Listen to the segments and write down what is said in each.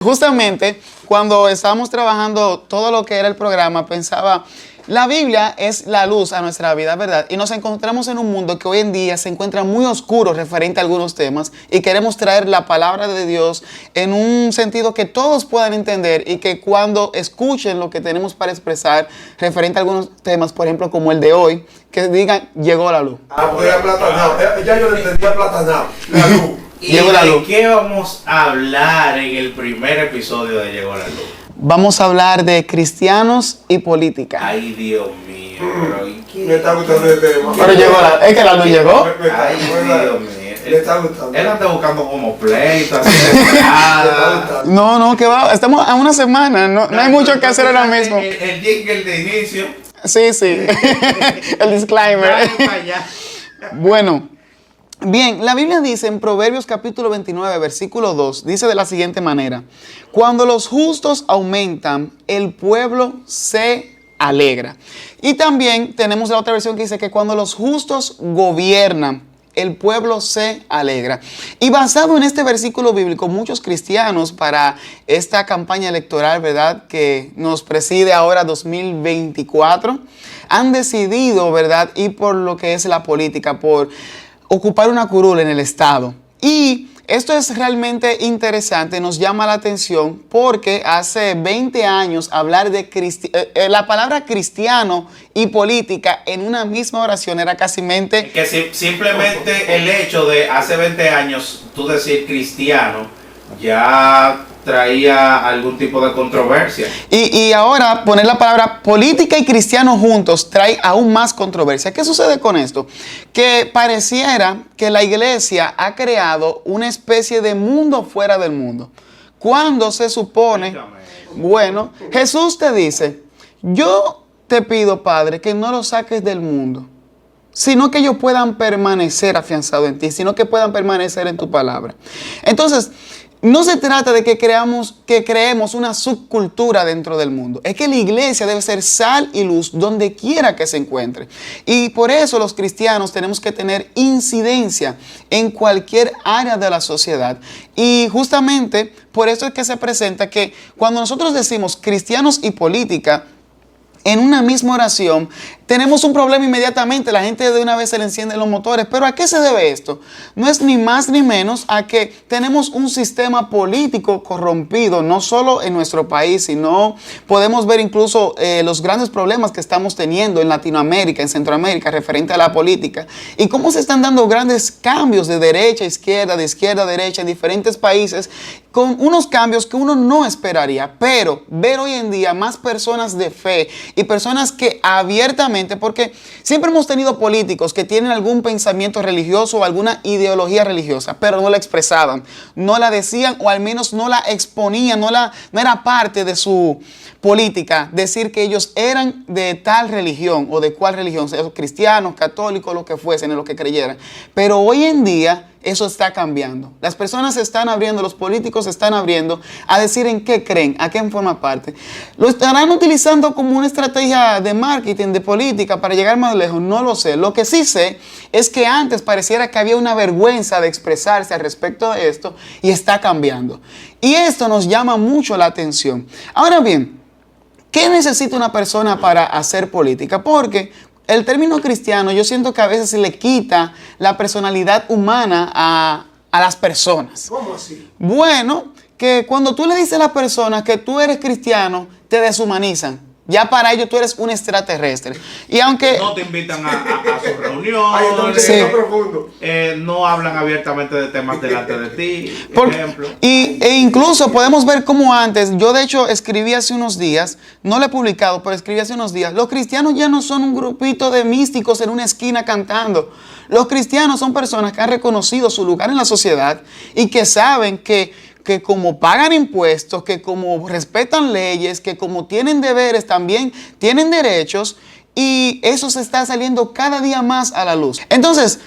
Justamente cuando estábamos trabajando todo lo que era el programa, pensaba, la Biblia es la luz a nuestra vida, ¿verdad? Y nos encontramos en un mundo que hoy en día se encuentra muy oscuro referente a algunos temas y queremos traer la palabra de Dios en un sentido que todos puedan entender y que cuando escuchen lo que tenemos para expresar referente a algunos temas, por ejemplo, como el de hoy, que digan, llegó la luz. Pues era platanado. Ya yo le entendía platanado. La luz. ¿Y de qué vamos a hablar en el primer episodio de Llegó la Luz? Vamos a hablar de cristianos y política. Ay, Dios mío. Pero, ¿y qué? Me está gustando el tema. Pero llegó es que la luz llegó. Ay, Dios mío. Le está gustando. Él anda buscando como pleito, así Le está desesperada. gustando. No, que va, estamos a una semana, no hay mucho que hacer ahora mismo. El jingle de inicio. Sí, el disclaimer. Dale para allá. Bueno, bien, la Biblia dice en Proverbios capítulo 29, versículo 2, dice de la siguiente manera: cuando los justos aumentan, el pueblo se alegra. Y también tenemos la otra versión que dice que cuando los justos gobiernan, el pueblo se alegra. Y basado en este versículo bíblico, muchos cristianos para esta campaña electoral, ¿verdad?, que nos preside ahora 2024, han decidido, ¿verdad?, ir por lo que es la política, por ocupar una curul en el Estado. Y esto es realmente interesante, nos llama la atención porque hace 20 años hablar de la palabra cristiano y política en una misma oración era casi mente... Que simplemente el hecho de hace 20 años tú decir cristiano ya traía algún tipo de controversia. Y ahora poner la palabra política y cristiano juntos trae aún más controversia. ¿Qué sucede con esto? Que pareciera que la iglesia ha creado una especie de mundo fuera del mundo. Cuando se supone, bueno, Jesús te dice, yo te pido, Padre, que no los saques del mundo, sino que ellos puedan permanecer afianzados en ti, sino que puedan permanecer en tu palabra. Entonces, no se trata de que creemos una subcultura dentro del mundo. Es que la iglesia debe ser sal y luz donde quiera que se encuentre. Y por eso los cristianos tenemos que tener incidencia en cualquier área de la sociedad. Y justamente por eso es que se presenta que cuando nosotros decimos cristianos y política en una misma oración, tenemos un problema inmediatamente. La gente de una vez se le encienden los motores. ¿Pero a qué se debe esto? No es ni más ni menos a que tenemos un sistema político corrompido, no solo en nuestro país, sino podemos ver incluso los grandes problemas que estamos teniendo en Latinoamérica, en Centroamérica, referente a la política. Y cómo se están dando grandes cambios de derecha a izquierda, de izquierda a derecha en diferentes países, con unos cambios que uno no esperaría. Pero ver hoy en día más personas de fe y personas que abiertamente, porque siempre hemos tenido políticos que tienen algún pensamiento religioso o alguna ideología religiosa, pero no la expresaban, no la decían o al menos no la exponían, no era parte de su política decir que ellos eran de tal religión o de cuál religión, sea cristianos, católicos, lo que fuesen, en lo que creyeran. Pero hoy en día eso está cambiando. Las personas se están abriendo, los políticos se están abriendo a decir en qué creen, a qué forma parte. ¿Lo estarán utilizando como una estrategia de marketing, de política para llegar más lejos? No lo sé. Lo que sí sé es que antes pareciera que había una vergüenza de expresarse al respecto de esto y está cambiando. Y esto nos llama mucho la atención. Ahora bien, ¿qué necesita una persona para hacer política? Porque el término cristiano yo siento que a veces se le quita la personalidad humana a las personas. ¿Cómo así? Bueno, que cuando tú le dices a las personas que tú eres cristiano, te deshumanizan. Ya para ellos tú eres un extraterrestre. Y aunque No te invitan a sus reuniones. Ay, entonces Sí. está profundo. No hablan abiertamente de temas delante de ti. Ejemplo. E incluso podemos ver cómo antes, yo de hecho escribí hace unos días, no lo he publicado, pero escribí hace unos días, los cristianos ya no son un grupito de místicos en una esquina cantando. Los cristianos son personas que han reconocido su lugar en la sociedad y que saben que como pagan impuestos, que como respetan leyes, que como tienen deberes, también tienen derechos, y eso se está saliendo cada día más a la luz. Entonces,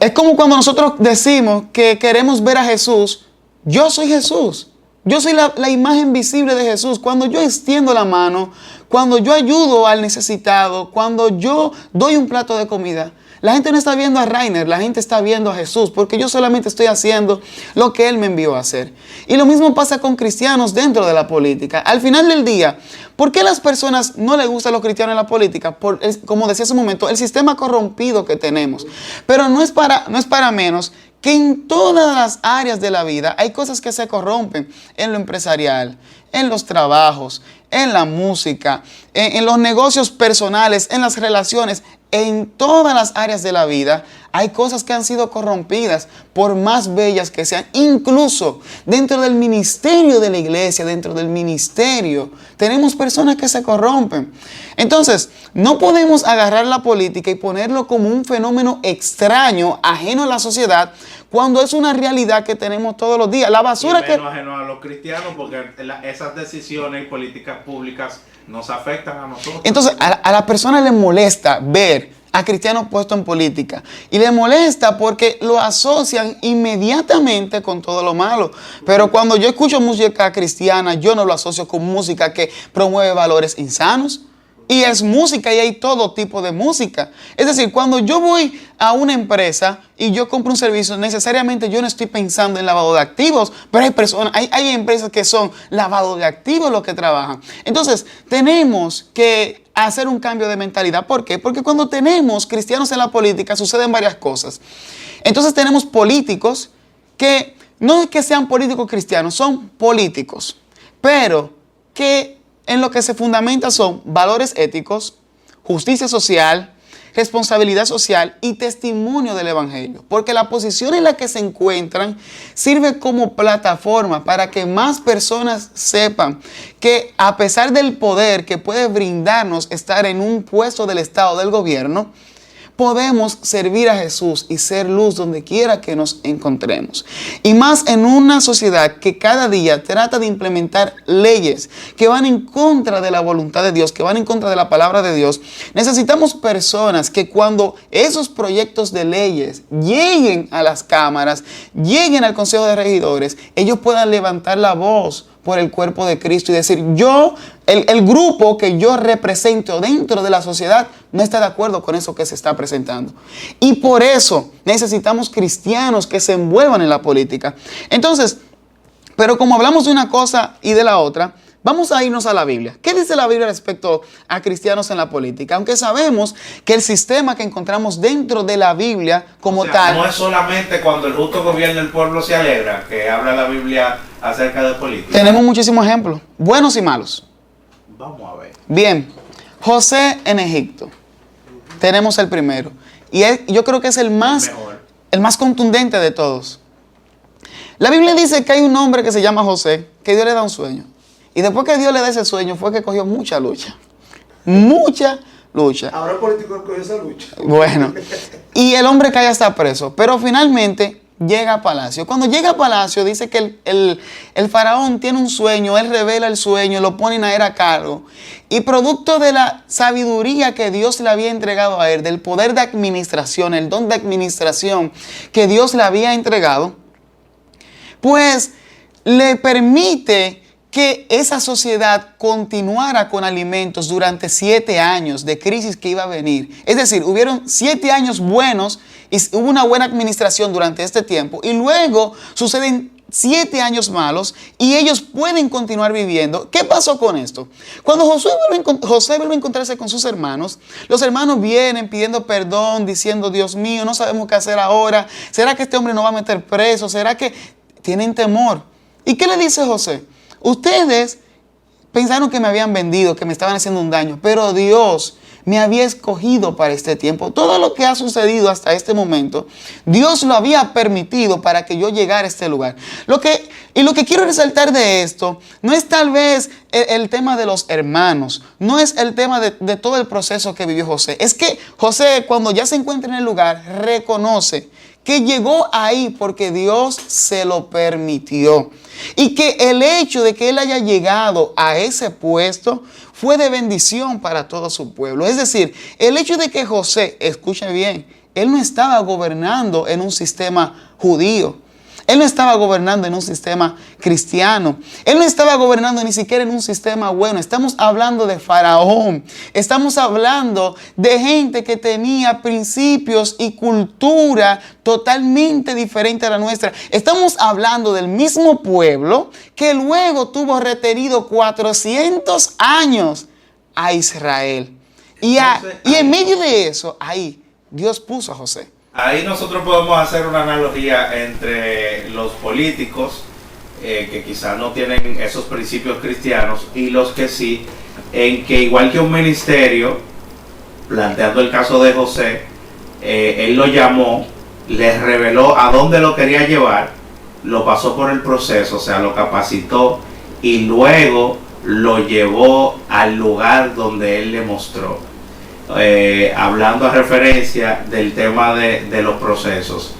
es como cuando nosotros decimos que queremos ver a Jesús. Yo soy Jesús. Yo soy la imagen visible de Jesús. Cuando yo extiendo la mano, cuando yo ayudo al necesitado, cuando yo doy un plato de comida, la gente no está viendo a Rainer, la gente está viendo a Jesús, porque yo solamente estoy haciendo lo que Él me envió a hacer. Y lo mismo pasa con cristianos dentro de la política. Al final del día, ¿por qué a las personas no les gustan los cristianos en la política? Como decía hace un momento, el sistema corrompido que tenemos. Pero no es para menos que en todas las áreas de la vida hay cosas que se corrompen, en lo empresarial, en los trabajos, en la música, en los negocios personales, en las relaciones, en todas las áreas de la vida hay cosas que han sido corrompidas, por más bellas que sean. Incluso dentro del ministerio de la iglesia, dentro del ministerio, tenemos personas que se corrompen. Entonces, no podemos agarrar la política y ponerlo como un fenómeno extraño, ajeno a la sociedad, cuando es una realidad que tenemos todos los días. La basura y menos ajeno a los cristianos, porque esas decisiones y políticas públicas nos afectan a nosotros. Entonces, a la persona le molesta ver a cristianos puestos en política. Y le molesta porque lo asocian inmediatamente con todo lo malo. Pero cuando yo escucho música cristiana, yo no lo asocio con música que promueve valores insanos. Y es música y hay todo tipo de música. Es decir, cuando yo voy a una empresa y yo compro un servicio, necesariamente yo no estoy pensando en lavado de activos, pero hay empresas que son lavado de activos los que trabajan. Entonces, tenemos que hacer un cambio de mentalidad. ¿Por qué? Porque cuando tenemos cristianos en la política suceden varias cosas. Entonces tenemos políticos que no es que sean políticos cristianos, son políticos, pero que en lo que se fundamenta son valores éticos, justicia social, responsabilidad social y testimonio del evangelio. Porque la posición en la que se encuentran sirve como plataforma para que más personas sepan que a pesar del poder que puede brindarnos estar en un puesto del Estado, del gobierno, podemos servir a Jesús y ser luz donde quiera que nos encontremos. Y más en una sociedad que cada día trata de implementar leyes que van en contra de la voluntad de Dios, que van en contra de la palabra de Dios. Necesitamos personas que cuando esos proyectos de leyes lleguen a las cámaras, lleguen al Consejo de Regidores, ellos puedan levantar la voz por el cuerpo de Cristo y decir, el grupo que yo represento dentro de la sociedad no está de acuerdo con eso que se está presentando. Y por eso necesitamos cristianos que se envuelvan en la política. Entonces, pero como hablamos de una cosa y de la otra, vamos a irnos a la Biblia. ¿Qué dice la Biblia respecto a cristianos en la política? Aunque sabemos que el sistema que encontramos dentro de la Biblia como tal... No es solamente cuando el justo gobierna el pueblo se alegra, que habla la Biblia acerca de política. Tenemos muchísimos ejemplos, buenos y malos. Vamos a ver. Bien, José en Egipto. Tenemos el primero. Y yo creo que es el más contundente de todos. La Biblia dice que hay un hombre que se llama José, que Dios le da un sueño. Y después que Dios le da ese sueño, fue que cogió mucha lucha. Mucha lucha. Ahora el político cogió esa lucha. Bueno, y el hombre cae hasta preso. Pero finalmente llega a palacio. Cuando llega a palacio, dice que el faraón tiene un sueño, él revela el sueño, lo ponen a él a cargo. Y producto de la sabiduría que Dios le había entregado a él, del poder de administración, el don de administración que Dios le había entregado, pues le permite que esa sociedad continuara con alimentos durante 7 años de crisis que iba a venir. Es decir, hubieron 7 años buenos y hubo una buena administración durante este tiempo. Y luego suceden 7 años malos y ellos pueden continuar viviendo. ¿Qué pasó con esto? Cuando José vuelve a encontrarse con sus hermanos, los hermanos vienen pidiendo perdón, diciendo, Dios mío, no sabemos qué hacer ahora. ¿Será que este hombre nos va a meter preso? ¿Será que tienen temor? ¿Y qué le dice José? Ustedes pensaron que me habían vendido, que me estaban haciendo un daño, pero Dios me había escogido para este tiempo. Todo lo que ha sucedido hasta este momento, Dios lo había permitido para que yo llegara a este lugar. Lo que quiero resaltar de esto no es tal vez el tema de los hermanos, no es el tema de todo el proceso que vivió José. Es que José, cuando ya se encuentra en el lugar, reconoce que llegó ahí porque Dios se lo permitió. Y que el hecho de que él haya llegado a ese puesto fue de bendición para todo su pueblo. Es decir, el hecho de que José, escuche bien, él no estaba gobernando en un sistema judío. Él no estaba gobernando en un sistema cristiano. Él no estaba gobernando ni siquiera en un sistema bueno. Estamos hablando de Faraón. Estamos hablando de gente que tenía principios y cultura totalmente diferente a la nuestra. Estamos hablando del mismo pueblo que luego tuvo retenido 400 años a Israel. Y en medio de eso, ahí Dios puso a José. Ahí nosotros podemos hacer una analogía entre los políticos que quizás no tienen esos principios cristianos y los que sí, en que igual que un ministerio, planteando el caso de José, él lo llamó, les reveló a dónde lo quería llevar, lo pasó por el proceso, o sea, lo capacitó y luego lo llevó al lugar donde él le mostró. Hablando a referencia del tema de los procesos,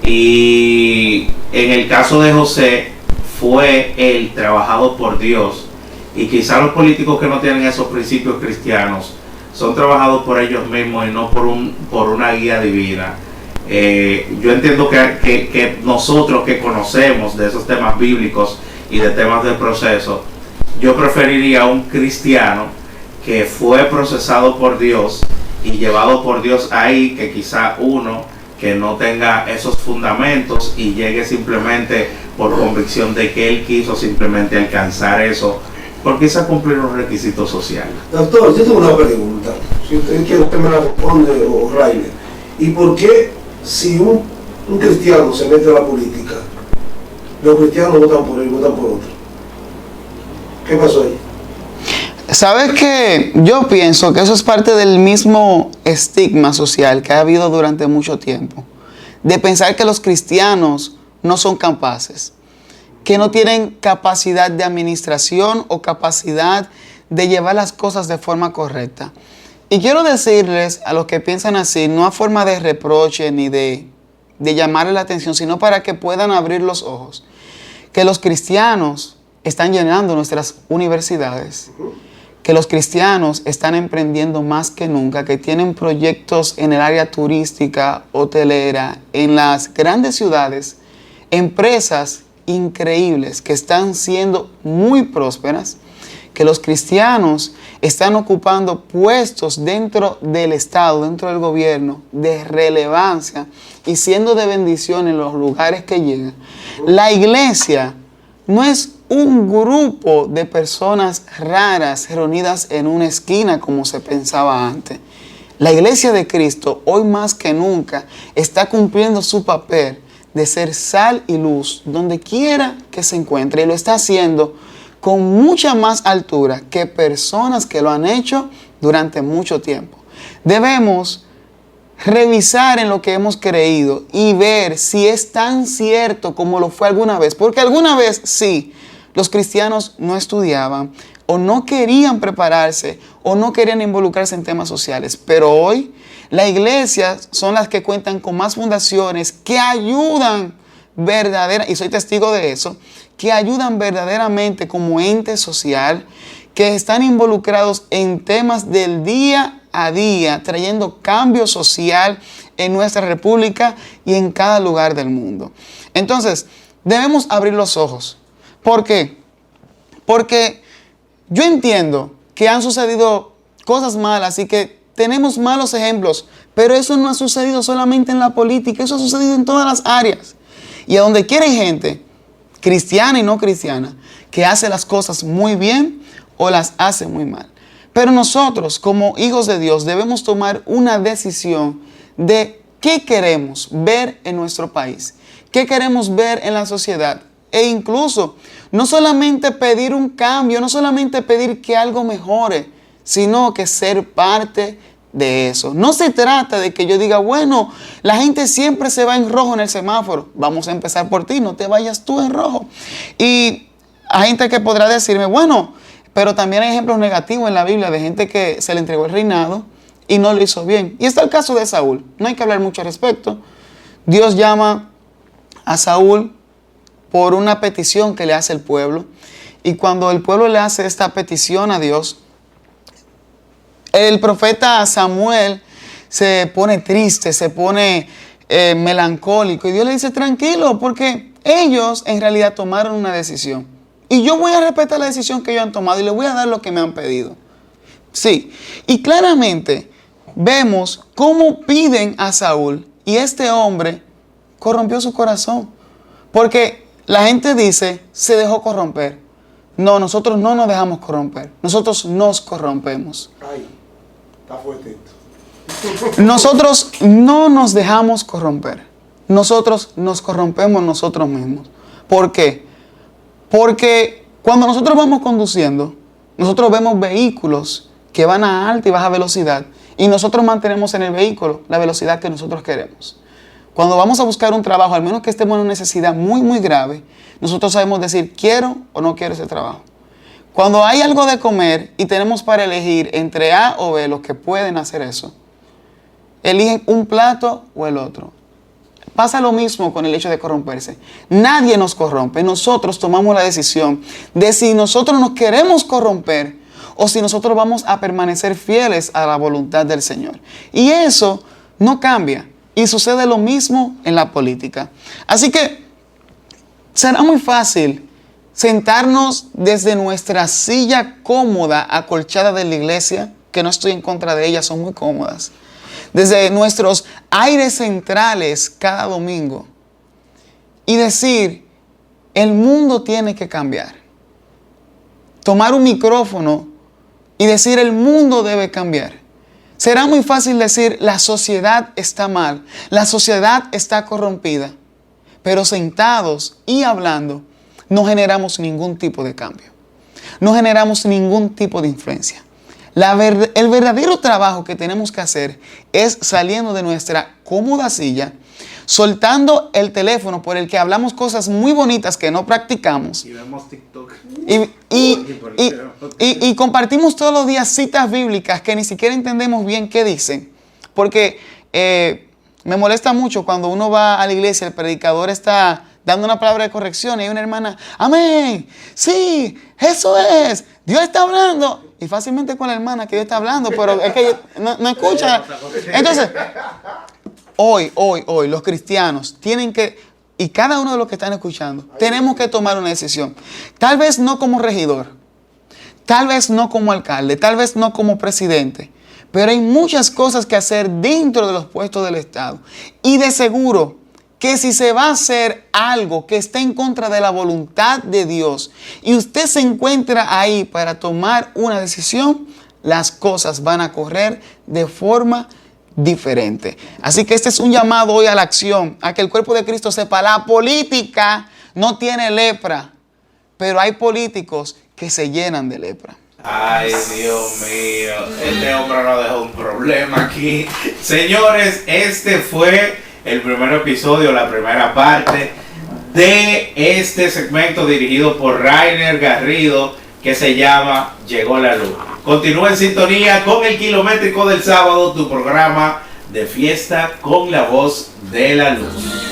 y en el caso de José fue él trabajado por Dios, y quizás los políticos que no tienen esos principios cristianos son trabajados por ellos mismos y no por una guía divina. Yo entiendo que nosotros que conocemos de esos temas bíblicos y de temas de proceso, yo preferiría a un cristiano que fue procesado por Dios y llevado por Dios ahí, que quizá uno que no tenga esos fundamentos y llegue simplemente por convicción de que él quiso simplemente alcanzar eso, porque quizá cumplir los requisitos sociales. Doctor, yo tengo una pregunta, si usted quiere usted me la responde, o Rainer. ¿Y por qué si un cristiano se mete a la política, los cristianos votan por él, votan por otro? ¿Qué pasó ahí? ¿Sabes qué? Yo pienso que eso es parte del mismo estigma social que ha habido durante mucho tiempo. De pensar que los cristianos no son capaces, que no tienen capacidad de administración o capacidad de llevar las cosas de forma correcta. Y quiero decirles a los que piensan así, no a forma de reproche ni de llamarle la atención, sino para que puedan abrir los ojos, que los cristianos están llenando nuestras universidades, que los cristianos están emprendiendo más que nunca, que tienen proyectos en el área turística, hotelera, en las grandes ciudades, empresas increíbles que están siendo muy prósperas, que los cristianos están ocupando puestos dentro del Estado, dentro del gobierno, de relevancia y siendo de bendición en los lugares que llegan. La iglesia no es un grupo de personas raras reunidas en una esquina como se pensaba antes. La iglesia de Cristo, hoy más que nunca, está cumpliendo su papel de ser sal y luz donde quiera que se encuentre, y lo está haciendo con mucha más altura que personas que lo han hecho durante mucho tiempo. Debemos revisar en lo que hemos creído y ver si es tan cierto como lo fue alguna vez, porque alguna vez sí, los cristianos no estudiaban o no querían prepararse o no querían involucrarse en temas sociales. Pero hoy las iglesias son las que cuentan con más fundaciones que ayudan verdaderamente, y soy testigo de eso, que ayudan verdaderamente como ente social, que están involucrados en temas del día a día, trayendo cambio social en nuestra república y en cada lugar del mundo. Entonces, debemos abrir los ojos. ¿Por qué? Porque yo entiendo que han sucedido cosas malas y que tenemos malos ejemplos, pero eso no ha sucedido solamente en la política, eso ha sucedido en todas las áreas. Y a donde quiera hay gente, cristiana y no cristiana, que hace las cosas muy bien o las hace muy mal. Pero nosotros, como hijos de Dios, debemos tomar una decisión de qué queremos ver en nuestro país, qué queremos ver en la sociedad. E incluso, no solamente pedir un cambio, no solamente pedir que algo mejore, sino que ser parte de eso. No se trata de que yo diga, bueno, la gente siempre se va en rojo en el semáforo. Vamos a empezar por ti, no te vayas tú en rojo. Y hay gente que podrá decirme, bueno, pero también hay ejemplos negativos en la Biblia de gente que se le entregó el reinado y no lo hizo bien. Y está el caso de Saúl. No hay que hablar mucho al respecto. Dios llama a Saúl por una petición que le hace el pueblo. Y cuando el pueblo le hace esta petición a Dios, el profeta Samuel se pone triste, se pone melancólico. Y Dios le dice, tranquilo, porque ellos en realidad tomaron una decisión. Y yo voy a respetar la decisión que ellos han tomado y les voy a dar lo que me han pedido. Sí, y claramente vemos cómo piden a Saúl y este hombre corrompió su corazón. Porque la gente dice, se dejó corromper. No, nosotros no nos dejamos corromper. Nosotros nos corrompemos. Ay, está fuerte esto. Nosotros no nos dejamos corromper. Nosotros nos corrompemos nosotros mismos. ¿Por qué? Porque cuando nosotros vamos conduciendo, nosotros vemos vehículos que van a alta y baja velocidad y nosotros mantenemos en el vehículo la velocidad que nosotros queremos. Cuando vamos a buscar un trabajo, al menos que estemos en una necesidad muy, muy grave, nosotros sabemos decir, quiero o no quiero ese trabajo. Cuando hay algo de comer y tenemos para elegir entre A o B, los que pueden hacer eso, eligen un plato o el otro. Pasa lo mismo con el hecho de corromperse. Nadie nos corrompe. Nosotros tomamos la decisión de si nosotros nos queremos corromper o si nosotros vamos a permanecer fieles a la voluntad del Señor. Y eso no cambia. Y sucede lo mismo en la política. Así que será muy fácil sentarnos desde nuestra silla cómoda, acolchada de la iglesia, que no estoy en contra de ellas, son muy cómodas. Desde nuestros aires centrales cada domingo y decir, el mundo tiene que cambiar. Tomar un micrófono y decir, el mundo debe cambiar. Será muy fácil decir, la sociedad está mal, la sociedad está corrompida, pero sentados y hablando no generamos ningún tipo de cambio. No generamos ningún tipo de influencia. El verdadero trabajo que tenemos que hacer es saliendo de nuestra cómoda silla, soltando el teléfono por el que hablamos cosas muy bonitas que no practicamos. Y vemos TikTok. Y compartimos todos los días citas bíblicas que ni siquiera entendemos bien qué dicen. Porque me molesta mucho cuando uno va a la iglesia, el predicador está dando una palabra de corrección y hay una hermana, amén, sí, eso es, Dios está hablando. Y fácilmente con la hermana que Dios está hablando, pero es que no escucha. Entonces, hoy, los cristianos tienen que, y cada uno de los que están escuchando, tenemos que tomar una decisión. Tal vez no como regidor, tal vez no como alcalde, tal vez no como presidente, pero hay muchas cosas que hacer dentro de los puestos del Estado. Y de seguro que si se va a hacer algo que esté en contra de la voluntad de Dios y usted se encuentra ahí para tomar una decisión, las cosas van a correr de forma diferente. Así que este es un llamado hoy a la acción, a que el cuerpo de Cristo sepa, la política no tiene lepra, pero hay políticos que se llenan de lepra. Ay, Dios mío, este hombre nos dejó un problema aquí. Señores, este fue el primer episodio, la primera parte de este segmento dirigido por Rainer Garrido que se llama Llegó la Luz. Continúa en sintonía con el Kilométrico del Sábado, tu programa de fiesta con la voz de la luz.